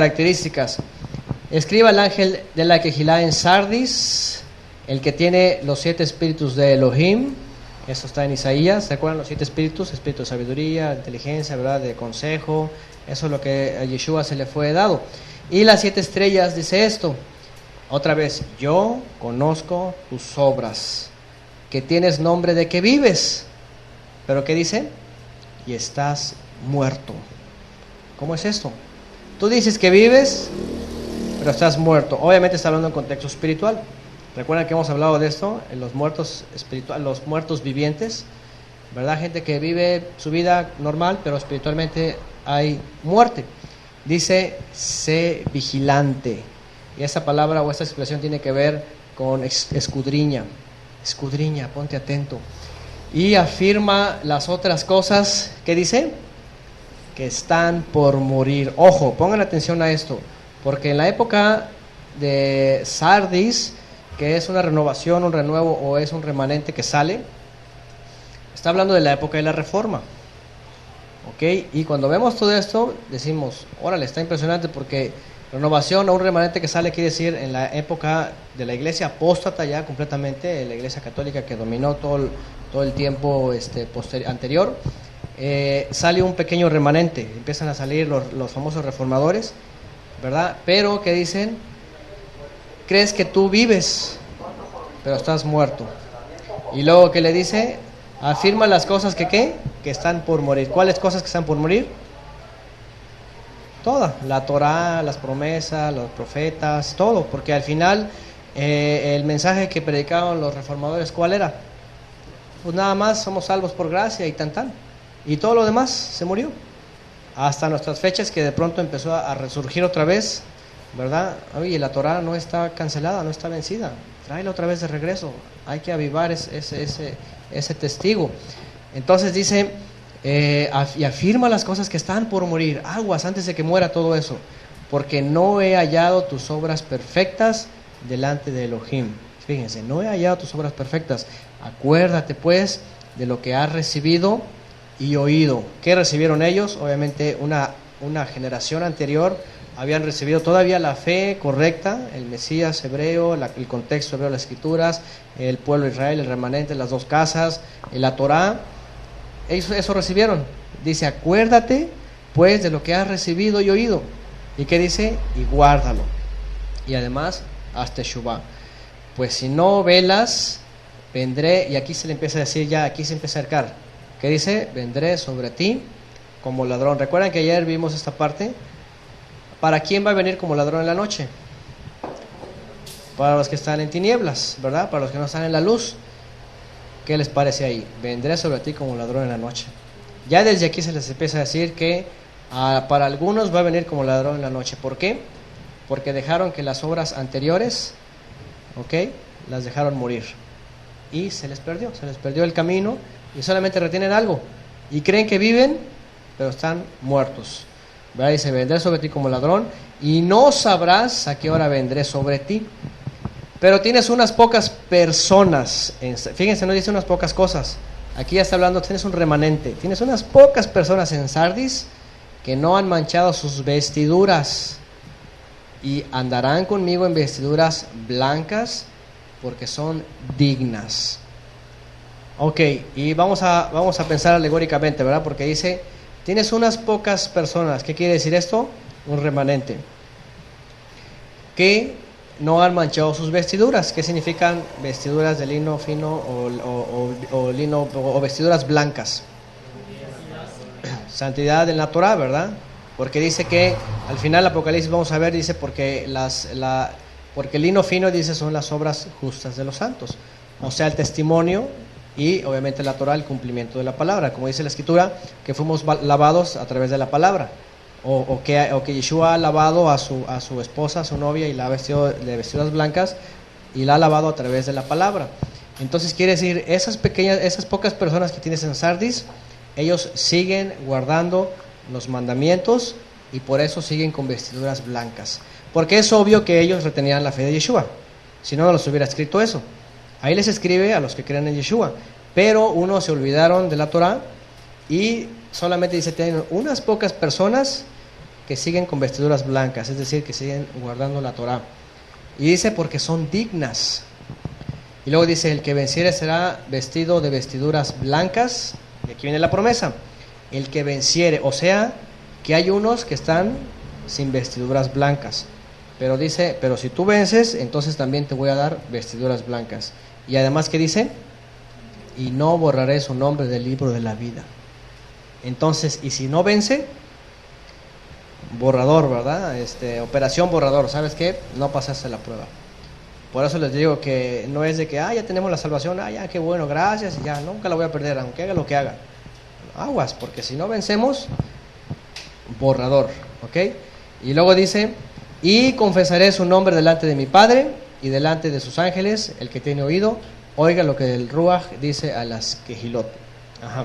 características. Escriba al ángel de la Quejilá en Sardis, el que tiene los 7 espíritus de Elohim. Eso está en Isaías. ¿Se acuerdan los 7 espíritus? Espíritu de sabiduría, de inteligencia, ¿verdad? De consejo. Eso es lo que a Yeshua se le fue dado. Y las 7 estrellas dice esto. Otra vez, yo conozco tus obras, que tienes nombre de que vives. ¿Pero qué dice? Y estás muerto. ¿Cómo es esto? Tú dices que vives, pero estás muerto. Obviamente está hablando en contexto espiritual. Recuerdan que hemos hablado de esto, en los muertos espirituales, los muertos vivientes, ¿verdad? Gente que vive su vida normal, pero espiritualmente hay muerte. Dice, sé vigilante. Y esa palabra o esta expresión tiene que ver con escudriña. Escudriña, ponte atento. Y afirma las otras cosas, ¿qué dice? Que están por morir. Ojo, pongan atención a esto, porque en la época de Sardis, que es una renovación, un renuevo o es un remanente que sale, está hablando de la época de la Reforma. ¿Ok? Y cuando vemos todo esto, decimos, órale, está impresionante, porque renovación o un remanente que sale quiere decir en la época de la iglesia apóstata ya completamente, la iglesia católica que dominó todo el tiempo anterior, sale un pequeño remanente, empiezan a salir los famosos reformadores, ¿verdad? Pero que dicen, crees que tú vives, pero estás muerto. Y luego que le dice, afirma las cosas que están por morir. ¿Cuáles cosas que están por morir? Toda, la Torá, las promesas, los profetas, todo, porque al final el mensaje que predicaban los reformadores, ¿cuál era? Pues nada más somos salvos por gracia y tan. Y todo lo demás se murió. Hasta nuestras fechas que de pronto empezó a resurgir otra vez, ¿verdad? Oye, la Torá no está cancelada, no está vencida. Tráela otra vez de regreso. Hay que avivar ese testigo. Entonces dice, y afirma las cosas que están por morir. Aguas antes de que muera todo eso. Porque no he hallado tus obras perfectas delante de Elohim. Fíjense, no he hallado tus obras perfectas. Acuérdate pues de lo que has recibido y oído. ¿Qué recibieron ellos? Obviamente una generación anterior habían recibido todavía la fe correcta, el Mesías hebreo, el contexto hebreo de las Escrituras, el pueblo de Israel, el remanente, las 2 casas, la Torá. Eso recibieron. Dice, acuérdate pues de lo que has recibido y oído. ¿Y qué dice? Y guárdalo. Y además, haz teshuvá. Pues si no velas, vendré, y aquí se le empieza a decir ya, aquí se empieza a acercar. ¿Qué dice? Vendré sobre ti como ladrón. ¿Recuerdan que ayer vimos esta parte? ¿Para quién va a venir como ladrón en la noche? Para los que están en tinieblas, ¿verdad? Para los que no están en la luz. ¿Qué les parece ahí? Vendré sobre ti como ladrón en la noche. Ya desde aquí se les empieza a decir que para algunos va a venir como ladrón en la noche. ¿Por qué? Porque dejaron que las obras anteriores, ¿ok?, las dejaron morir. Y se les perdió el camino y solamente retienen algo. Y creen que viven, pero están muertos. ¿Verdad? Dice, vendré sobre ti como ladrón y no sabrás a qué hora vendré sobre ti. Pero tienes unas pocas personas, fíjense, no dice unas pocas cosas. Aquí ya está hablando, tienes un remanente. Tienes unas pocas personas en Sardis que no han manchado sus vestiduras y andarán conmigo en vestiduras blancas porque son dignas. Ok, y vamos a pensar alegóricamente, ¿verdad? Porque dice, tienes unas pocas personas. ¿Qué quiere decir esto? Un remanente que no han manchado sus vestiduras. ¿Qué significan vestiduras de lino fino o lino o vestiduras blancas? Santidad en la Torah, ¿verdad? Porque dice que al final el Apocalipsis vamos a ver, dice porque el lino fino, dice, son las obras justas de los santos, o sea, el testimonio y obviamente la Torah, el cumplimiento de la palabra, como dice la Escritura, que fuimos lavados a través de la palabra, o que Yeshua ha lavado a su esposa, a su novia, y la ha vestido de vestiduras blancas y la ha lavado a través de la palabra. Entonces quiere decir, esas pocas personas que tienes en Sardis, ellos siguen guardando los mandamientos y por eso siguen con vestiduras blancas, porque es obvio que ellos retenían la fe de Yeshua, si no, no los hubiera escrito eso. Ahí les escribe a los que creen en Yeshua, pero unos se olvidaron de la Torah y solamente dice, tienen unas pocas personas que siguen con vestiduras blancas, es decir, que siguen guardando la Torá. Y dice porque son dignas. Y luego dice, el que venciere será vestido de vestiduras blancas. Y aquí viene la promesa. El que venciere, o sea, que hay unos que están sin vestiduras blancas. Pero dice, pero si tú vences, entonces también te voy a dar vestiduras blancas. Y además, ¿qué dice? Y no borraré su nombre del libro de la vida. Entonces, y si no vence, borrador, ¿verdad? Operación borrador, ¿sabes qué? No pasaste la prueba. Por eso les digo que no es de que, ya tenemos la salvación, ya, qué bueno, gracias, y ya, nunca la voy a perder, aunque haga lo que haga. Aguas, porque si no vencemos, borrador, ¿ok? Y luego dice, y confesaré su nombre delante de mi Padre y delante de sus ángeles. El que tiene oído, oiga lo que el Ruach dice a las Kehilot. Ajá.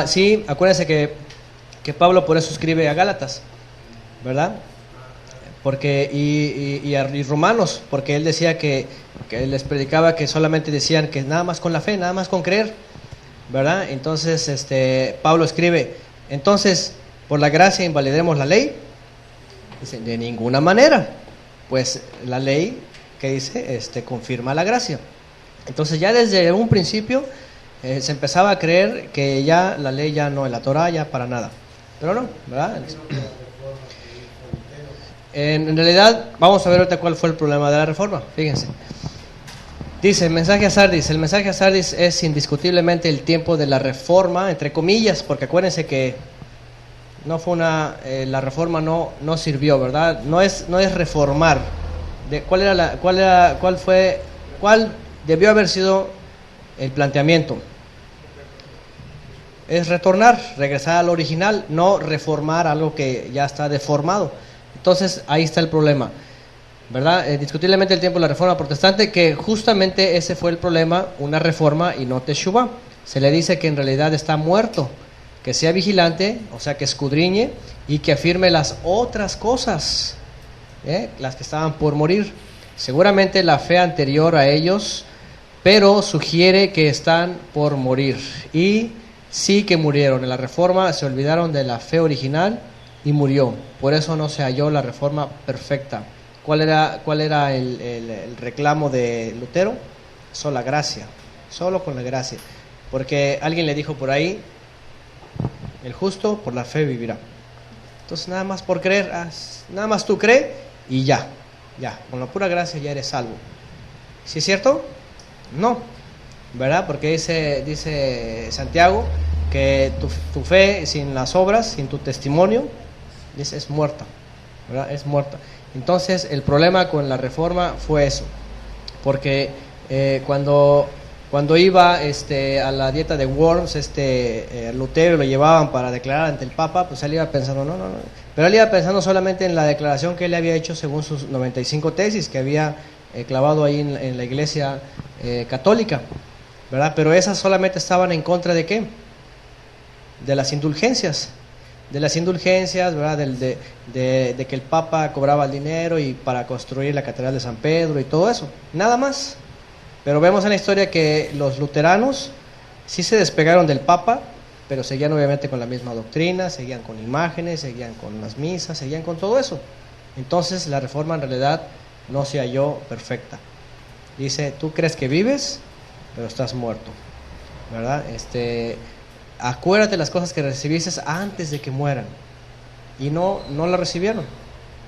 Sí, acuérdense que Pablo por eso escribe a Gálatas, ¿verdad? Porque y Romanos, porque él decía que les predicaba que solamente decían que nada más con la fe, nada más con creer, ¿verdad? Entonces Pablo escribe, entonces por la gracia invalidemos la ley. Dice, de ninguna manera, pues la ley que dice confirma la gracia. Entonces ya desde un principio se empezaba a creer que ya la ley ya no es la Torah, ya para nada, pero no, ¿verdad? En realidad, vamos a ver ahorita cuál fue el problema de la reforma. Fíjense. Dice, el mensaje a Sardis es indiscutiblemente el tiempo de la reforma, entre comillas, porque acuérdense que no fue la reforma no sirvió, ¿verdad? No es reformar. ¿Cuál debió haber sido el planteamiento? Es regresar al original, no reformar algo que ya está deformado. Entonces, ahí está el problema, ¿verdad? Discutiblemente el tiempo de la reforma protestante, que justamente ese fue el problema, una reforma y no teshuvá. Se le dice que en realidad está muerto, que sea vigilante, o sea, que escudriñe y que afirme las otras cosas, las que estaban por morir. Seguramente la fe anterior a ellos, pero sugiere que están por morir. Y sí que murieron. En la reforma se olvidaron de la fe original y murió. Por eso no se halló la reforma perfecta. ¿Cuál era el reclamo de Lutero? Sola gracia, solo con la gracia. Porque alguien le dijo por ahí, el justo por la fe vivirá. Entonces nada más por creer, nada más tú crees y ya, con la pura gracia ya eres salvo. ¿Sí es cierto? No, ¿verdad? Porque dice Santiago que tu fe sin las obras, sin tu testimonio, es muerta, ¿verdad? Es muerta. Entonces el problema con la reforma fue eso, porque cuando iba a la dieta de Worms, Lutero lo llevaban para declarar ante el Papa, pues él iba pensando, no, pero él iba pensando solamente en la declaración que él había hecho según sus 95 tesis que había clavado ahí en la iglesia católica, ¿verdad? Pero esas solamente estaban en contra de ¿qué? De las indulgencias, ¿verdad? De que el Papa cobraba el dinero y para construir la Catedral de San Pedro y todo eso, nada más. Pero vemos en la historia que los luteranos sí se despegaron del Papa, pero seguían obviamente con la misma doctrina, seguían con imágenes, seguían con las misas, seguían con todo eso. Entonces la reforma en realidad no se halló perfecta. Dice, tú crees que vives, pero estás muerto, ¿verdad? Acuérdate las cosas que recibiste antes de que mueran. Y no las recibieron.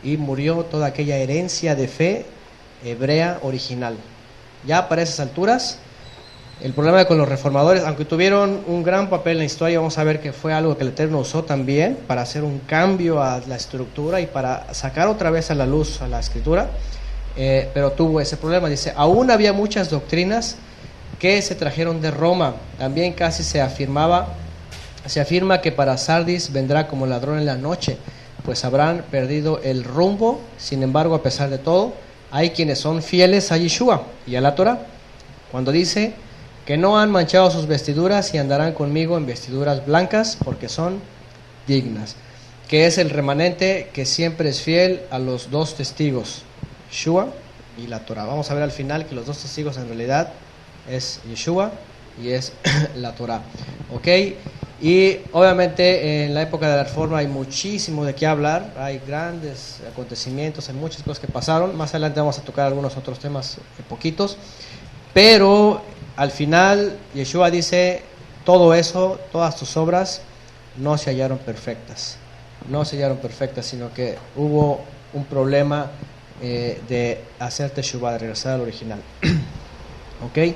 Y murió toda aquella herencia de fe hebrea original. Ya para esas alturas, el problema con los reformadores, aunque tuvieron un gran papel en la historia, vamos a ver que fue algo que el Eterno usó también para hacer un cambio a la estructura y para sacar otra vez a la luz a la Escritura, pero tuvo ese problema. Dice, aún había muchas doctrinas que se trajeron de Roma. También casi se afirma que para Sardis vendrá como ladrón en la noche, pues habrán perdido el rumbo. Sin embargo, a pesar de todo, hay quienes son fieles a Yeshua y a la Torah, cuando dice que no han manchado sus vestiduras y andarán conmigo en vestiduras blancas porque son dignas, que es el remanente que siempre es fiel a los dos testigos, Yeshua y la Torah. Vamos a ver al final que los dos testigos en realidad es Yeshua y es la Torah. ¿Ok? Y obviamente en la época de la Reforma hay muchísimo de qué hablar, hay grandes acontecimientos, hay muchas cosas que pasaron. Más adelante vamos a tocar algunos otros temas poquitos, pero al final Yeshua dice, todo eso, todas tus obras no se hallaron perfectas, no se hallaron perfectas, sino que hubo un problema de hacer teshuvah, de regresar al original. ¿Ok?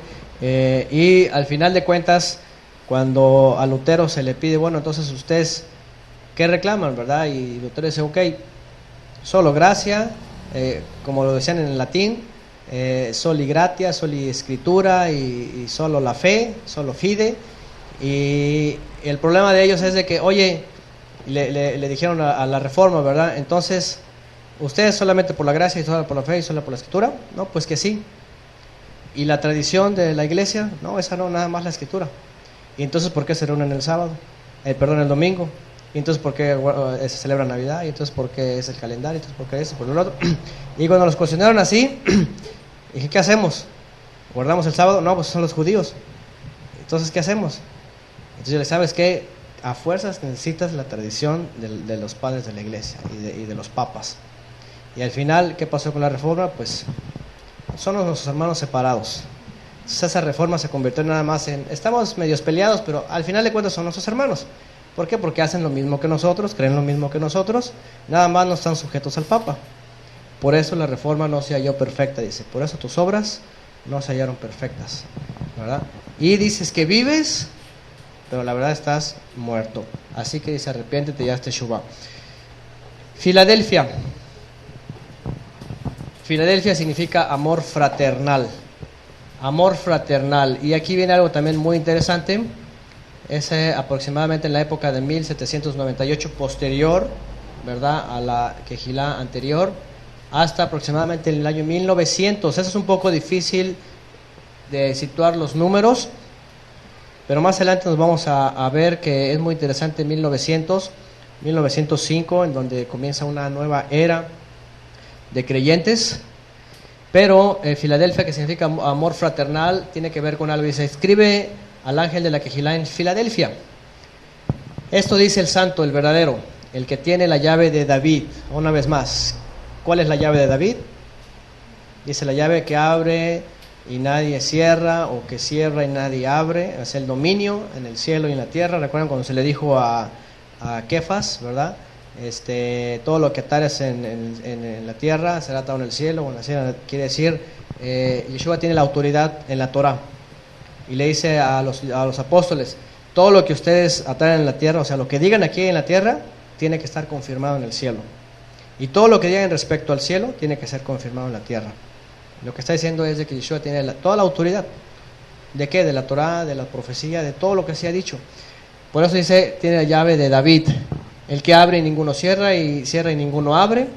Y al final de cuentas, cuando a Lutero se le pide, bueno, entonces ustedes, ¿qué reclaman, verdad? Y Lutero dice, ok, solo gracia, como lo decían en el latín, soli gratia, soli escritura y solo la fe, solo fide. Y el problema de ellos es de que, oye, le dijeron a la Reforma, ¿verdad? Entonces, ¿ustedes solamente por la gracia y solo por la fe y solo por la escritura? No, pues que sí. ¿Y la tradición de la iglesia? No, esa no, nada más la escritura. ¿Y entonces por qué se reúnen el sábado? El domingo. ¿Y entonces por qué se celebra Navidad? ¿Y entonces por qué es el calendario? ¿Y entonces por qué eso? Por lo otro. Y cuando los cuestionaron así, dije, ¿qué hacemos? ¿Guardamos el sábado? No, pues son los judíos. Entonces, ¿qué hacemos? Entonces yo le ¿sabes qué? A fuerzas necesitas la tradición de los padres de la iglesia y de los papas. Y al final, ¿qué pasó con la Reforma? Pues son nuestros hermanos separados. Entonces esa reforma se convirtió nada más en, estamos medios peleados, pero al final de cuentas son nuestros hermanos. ¿Por qué? Porque hacen lo mismo que nosotros, creen lo mismo que nosotros, nada más no están sujetos al Papa. Por eso la reforma no se halló perfecta, dice, por eso tus obras no se hallaron perfectas, ¿verdad? Y dices que vives, pero la verdad estás muerto. Así que dice, arrepiéntete y haz teshuvah. Filadelfia. Filadelfia significa amor fraternal. Amor fraternal. Y aquí viene algo también muy interesante. Es aproximadamente en la época de 1798, posterior, ¿verdad?, a la Kehilá anterior, hasta aproximadamente en el año 1900. Eso es un poco difícil de situar los números, pero más adelante nos vamos a ver que es muy interesante 1905, en donde comienza una nueva era de creyentes. Pero Filadelfia, que significa amor fraternal, tiene que ver con algo. Dice, escribe al ángel de la Kehilá en Filadelfia. Esto dice el santo, el verdadero, el que tiene la llave de David. Una vez más, ¿cuál es la llave de David? Dice la llave que abre y nadie cierra, o que cierra y nadie abre. Es el dominio en el cielo y en la tierra. ¿Recuerdan cuando se le dijo a Kefas, verdad? Todo lo que atares en la tierra será atado en el cielo o en la tierra. Quiere decir, Yeshua tiene la autoridad en la Torah y le dice a los apóstoles, todo lo que ustedes ataren en la tierra, o sea, lo que digan aquí en la tierra, tiene que estar confirmado en el cielo, y todo lo que digan respecto al cielo tiene que ser confirmado en la tierra. Lo que está diciendo es de que Yeshua tiene toda la autoridad. ¿De qué? De la Torah, de la profecía, de todo lo que se ha dicho. Por eso dice, tiene la llave de David, el que abre y ninguno cierra, y cierra y ninguno abre.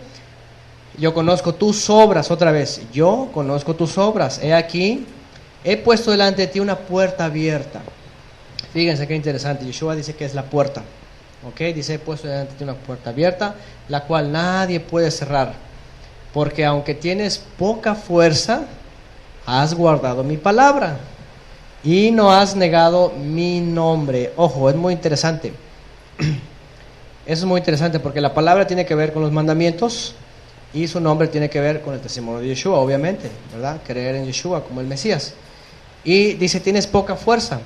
Yo conozco tus obras, otra vez, yo conozco tus obras. He aquí, he puesto delante de ti una puerta abierta. Fíjense qué interesante, Yeshua dice que es la puerta. ¿Ok? Dice, he puesto delante de ti una puerta abierta, la cual nadie puede cerrar. Porque aunque tienes poca fuerza, has guardado mi palabra y no has negado mi nombre. Ojo, es muy interesante. Eso es muy interesante porque la palabra tiene que ver con los mandamientos y su nombre tiene que ver con el testimonio de Yeshua, obviamente, ¿verdad? Creer en Yeshua como el Mesías. Y dice, tienes poca fuerza.